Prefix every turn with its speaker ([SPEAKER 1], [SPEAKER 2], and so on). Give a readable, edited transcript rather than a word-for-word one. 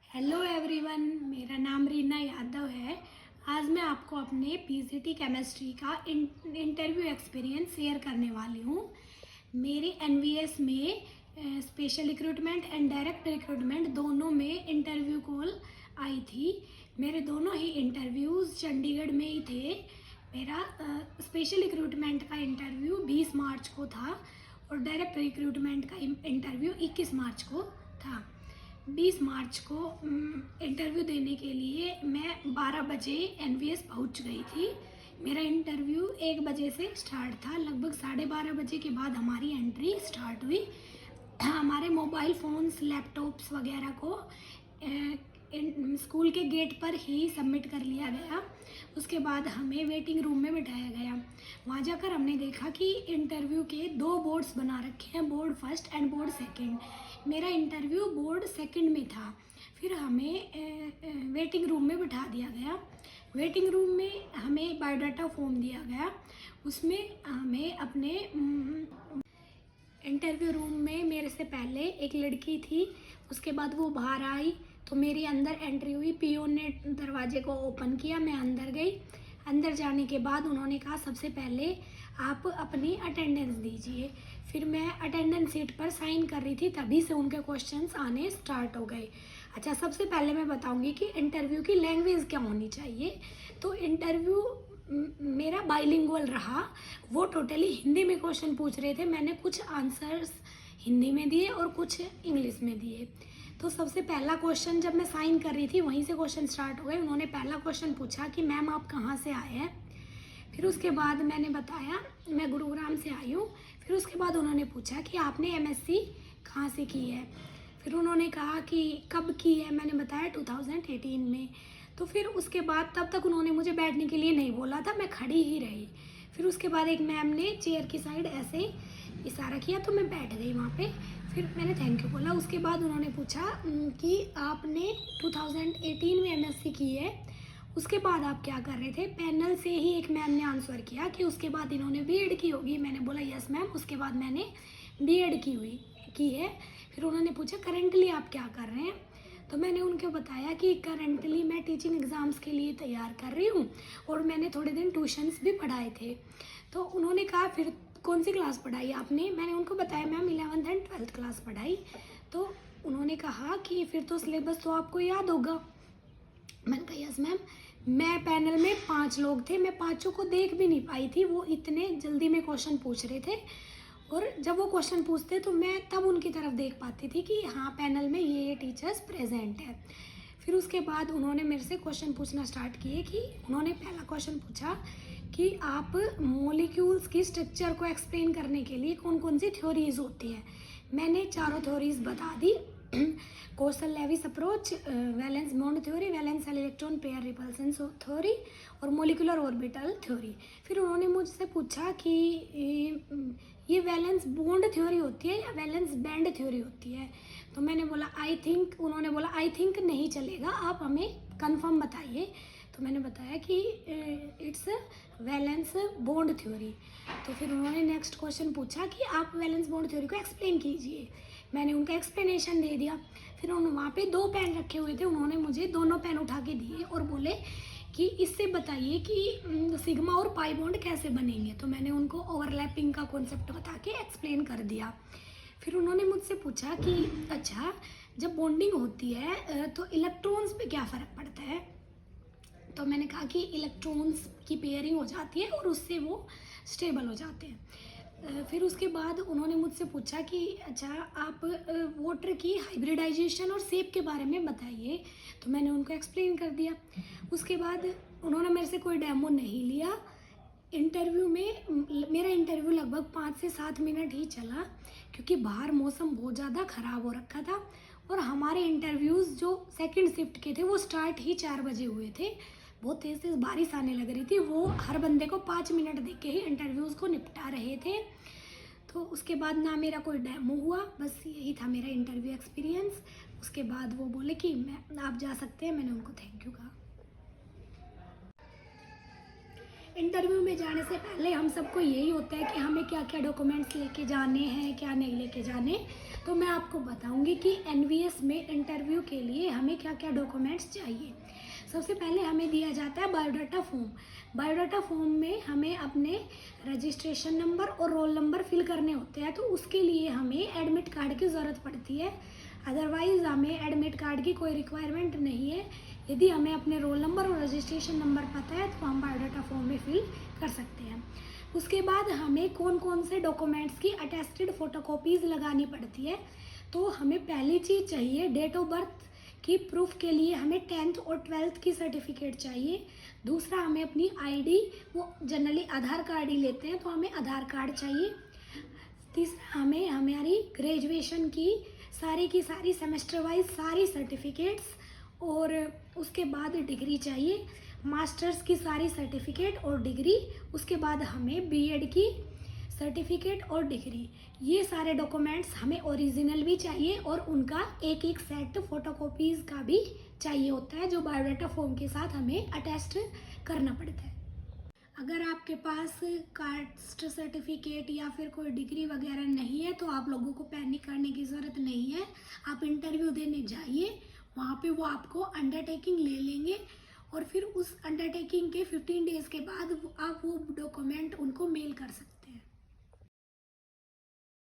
[SPEAKER 1] Hello everyone, मेरा नाम रीना यादव है। आज मैं आपको अपने पीसीटी केमिस्ट्री का इंटरव्यू एक्सपीरियंस शेयर करने वाली हूँ। मेरी एनवीएस में special recruitment and direct recruitment दोनों में इंटरव्यू कॉल आई थी। मेरे दोनों ही इंटरव्यूज़ चंडीगढ़ में ही थे। मेरा स्पेशल रिक्रूटमेंट का इंटरव्यू 20 मार्च को था और डायरेक्ट रिक्रूटमेंट का इंटरव्यू 21 मार्च को था। 20 मार्च को इंटरव्यू देने के लिए मैं 12 बजे एनवीएस पहुंच गई थी। मेरा इंटरव्यू 1 बजे से स्टार्ट था। लगभग 12:30 बजे के बाद हमारी एंट्री स्टार्ट हुई। हमारे मोबाइल फ़ोन्स, लैपटॉप्स वगैरह को स्कूल के गेट पर ही सबमिट कर लिया गया। उसके बाद हमें वेटिंग रूम में बिठाया गया। वहाँ जाकर हमने देखा कि इंटरव्यू के 2 बोर्ड्स बना रखे हैं, board first and board second. मेरा इंटरव्यू बोर्ड सेकंड में था। फिर हमें वेटिंग रूम में बिठा दिया गया। वेटिंग रूम में हमें बायोडाटा फॉर्म दिया गया। उसमें हमें अपने इंटरव्यू रूम में मेरे से पहले एक लड़की थी। उसके बाद वो बाहर आई तो मेरी अंदर एंट्री हुई। पीओन ने दरवाजे को ओपन किया, मैं अंदर गई। अंदर जाने के बाद उन्होंने कहा सबसे पहले आप अपनी अटेंडेंस दीजिए। फिर मैं अटेंडेंस शीट पर साइन कर रही थी, तभी से उनके क्वेश्चंस आने स्टार्ट हो गए। अच्छा, सबसे पहले मैं बताऊंगी कि इंटरव्यू की लैंग्वेज क्या होनी चाहिए। तो इंटरव्यू मेरा बाइलिंगुअल रहा। वो टोटली हिंदी में क्वेश्चन पूछ रहे थे। मैंने कुछ आंसर्स हिंदी में दिए और कुछ इंग्लिश में दिए। तो सबसे पहला क्वेश्चन जब मैं साइन कर रही थी वहीं से क्वेश्चन स्टार्ट हो गए। उन्होंने पहला क्वेश्चन पूछा कि मैम आप कहाँ से आए हैं। फिर उसके बाद मैंने बताया मैं गुरुग्राम से आई हूँ। फिर उसके बाद उन्होंने पूछा कि आपने एमएससी कहाँ से की है। फिर उन्होंने कहा कि कब की है। मैंने बताया 2018 में। तो फिर उसके बाद तब तक उन्होंने मुझे बैठने के लिए नहीं बोला था, मैं खड़ी ही रही। फिर उसके बाद एक मैम ने चेयर की साइड ऐसे इशारा किया तो मैं बैठ गई वहाँ पे। फिर मैंने थैंक यू बोला। उसके बाद उन्होंने पूछा कि आपने 2018 में एमएससी की है, उसके बाद आप क्या कर रहे थे। पैनल से ही एक मैम ने आंसर किया कि उसके बाद इन्होंने बीएड की होगी। मैंने बोला यस मैम, उसके बाद मैंने बीएड की है। फिर उन्होंने पूछा करेंटली आप क्या कर रहे हैं। तो मैंने उनको बताया कि करंटली मैं टीचिंग एग्ज़ाम्स के लिए तैयार कर रही हूँ और मैंने थोड़े दिन ट्यूशन्स भी पढ़ाए थे। तो उन्होंने कहा फिर कौन सी क्लास पढ़ाई आपने। मैंने उनको बताया ma'am 11th and 12th class पढ़ाई। तो उन्होंने कहा कि फिर तो सिलेबस तो आपको याद होगा। मैंने कहा यस मैम। मैं पैनल में 5 लोग थे, मैं पाँचों को देख भी नहीं पाई थी, वो इतने जल्दी में क्वेश्चन पूछ रहे थे। और जब वो क्वेश्चन पूछते तो मैं तब उनकी तरफ देख पाती थी कि हाँ पैनल में ये टीचर्स प्रेजेंट है। फिर उसके बाद उन्होंने मेरे से क्वेश्चन पूछना स्टार्ट किए कि उन्होंने पहला क्वेश्चन पूछा कि आप मॉलिक्यूल्स की स्ट्रक्चर को एक्सप्लेन करने के लिए कौन कौन सी थ्योरीज होती हैं। मैंने चारों थ्योरीज बता दी। Kossel Lewis approach, valence bond theory, valence shell electron pair repulsion theory और मोलिकुलर ऑर्बिटल थ्योरी। फिर उन्होंने मुझसे पूछा कि ये वैलेंस बॉन्ड थ्योरी होती है या वैलेंस बैंड थ्योरी होती है। तो मैंने बोला आई थिंक। उन्होंने बोला आई थिंक नहीं चलेगा, आप हमें कंफर्म बताइए। तो मैंने बताया कि इट्स वैलेंस बॉन्ड थ्योरी। तो फिर उन्होंने नेक्स्ट क्वेश्चन पूछा कि आप वैलेंस बॉन्ड थ्योरी को एक्सप्लेन कीजिए। मैंने उनका एक्सप्लेनेशन दे दिया। फिर उन्होंने वहाँ पे 2 पेन रखे हुए थे, उन्होंने मुझे दोनों पेन उठा के दिए और बोले कि इससे बताइए कि सिग्मा और पाई बॉन्ड कैसे बनेंगे। तो मैंने उनको ओवरलैपिंग का कॉन्सेप्ट बता के एक्सप्लेन कर दिया। फिर उन्होंने मुझसे पूछा कि अच्छा जब बॉन्डिंग होती है तो इलेक्ट्रॉन्स पे क्या फ़र्क पड़ता है। तो मैंने कहा कि इलेक्ट्रॉन्स की पेयरिंग हो जाती है और उससे वो स्टेबल हो जाते हैं। फिर उसके बाद उन्होंने मुझसे पूछा कि अच्छा आप वाटर की हाइब्रिडाइजेशन और शेप के बारे में बताइए। तो मैंने उनको एक्सप्लेन कर दिया। उसके बाद उन्होंने मेरे से कोई डेमो नहीं लिया। इंटरव्यू में मेरा इंटरव्यू लगभग 5 से 7 मिनट ही चला क्योंकि बाहर मौसम बहुत ज़्यादा ख़राब हो रखा था और हमारे इंटरव्यूज़ जो सेकंड शिफ्ट के थे वो स्टार्ट ही 4 बजे हुए थे। बहुत तेज़ तेज़ बारिश आने लग रही थी। वो हर बंदे को 5 मिनट दे के ही इंटरव्यूज़ को निपटा रहे थे। तो उसके बाद ना मेरा कोई डेमो हुआ, बस यही था मेरा इंटरव्यू एक्सपीरियंस। उसके बाद वो बोले कि मैं आप जा सकते हैं। मैंने उनको थैंक यू कहा। इंटरव्यू में जाने से पहले हम सबको यही होता है कि हमें क्या क्या डॉक्यूमेंट्स लेके जाने हैं, क्या नहीं लेके जाने। तो मैं आपको बताऊंगी कि एनवीएस में इंटरव्यू के लिए हमें क्या क्या डॉक्यूमेंट्स चाहिए। सबसे पहले हमें दिया जाता है बायोडाटा फॉर्म। बायोडाटा फॉर्म में हमें अपने रजिस्ट्रेशन नंबर और रोल नंबर फिल करने होते हैं, तो उसके लिए हमें एडमिट कार्ड की ज़रूरत पड़ती है। अदरवाइज़ हमें एडमिट कार्ड की कोई रिक्वायरमेंट नहीं है। यदि हमें अपने रोल नंबर और रजिस्ट्रेशन नंबर पता है तो हम बायोडाटा फॉर्म में फिल कर सकते हैं। उसके बाद हमें कौन कौन से डॉक्यूमेंट्स की अटेस्टेड फ़ोटोकॉपीज़ लगानी पड़ती है। तो हमें पहली चीज़ चाहिए डेट ऑफ बर्थ की प्रूफ के लिए हमें 10th और 12th की सर्टिफिकेट चाहिए। दूसरा हमें अपनी आईडी, वो जनरली आधार कार्ड ही लेते हैं तो हमें आधार कार्ड चाहिए। तीसरा हमें हमारी ग्रेजुएशन की सारी सेमेस्टर वाइज सारी सर्टिफिकेट्स, और उसके बाद डिग्री चाहिए, मास्टर्स की सारी सर्टिफिकेट और डिग्री। उसके बाद हमें बीएड की सर्टिफिकेट और डिग्री। ये सारे डॉक्यूमेंट्स हमें ओरिजिनल भी चाहिए और उनका एक एक सेट फ़ोटोकॉपीज़ का भी चाहिए होता है, जो बायोडाटा फॉर्म के साथ हमें अटैच करना पड़ता है। अगर आपके पास कास्ट सर्टिफिकेट या फिर कोई डिग्री वगैरह नहीं है तो आप लोगों को पैनिक करने की ज़रूरत नहीं है। आप इंटरव्यू देने जाइए, वहाँ पे वो आपको अंडरटेकिंग ले लेंगे और फिर उस अंडरटेकिंग के 15 डेज़ के बाद आप वो डॉक्यूमेंट उनको मेल कर सकते हैं।